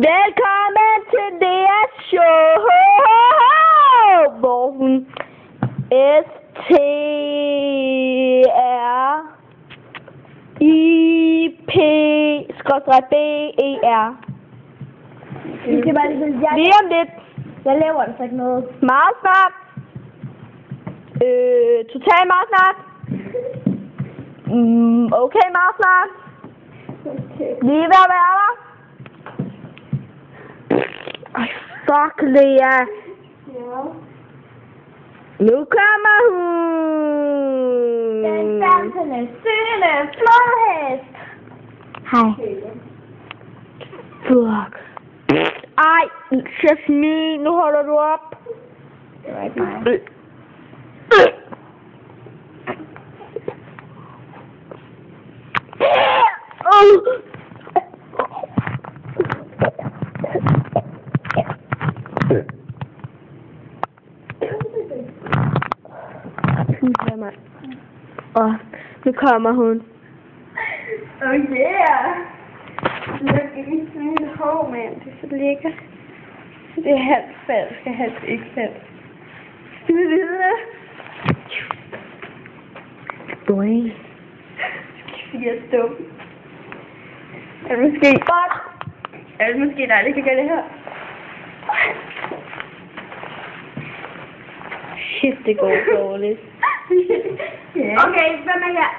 Velkommen til deres show, hvor hun STRIP-BER. Lige om lidt. Jeg laver altså ikke noget. Meget snart. Totalt meget snart. Okay, meget snart. Okay. Lige ved at være der. Ej, fuck, Lea. Ja. Nu kommer hun. Den dansende, syngende flodhest. Hej. Fuck. Ej, Jasmine, nu holder du op. Det var ikke mig. Og nu kommer hun. Oh yeah! Look at me sweet home, man. Det er så lækkert. Det er halvt falsk og halvt ikke falsk. Skal vi videre? Boing. Jeg er stum. Er det måske... Er det måske dig, der kan gøre det her? Shit, det går dårligt. Okay, hvem er her?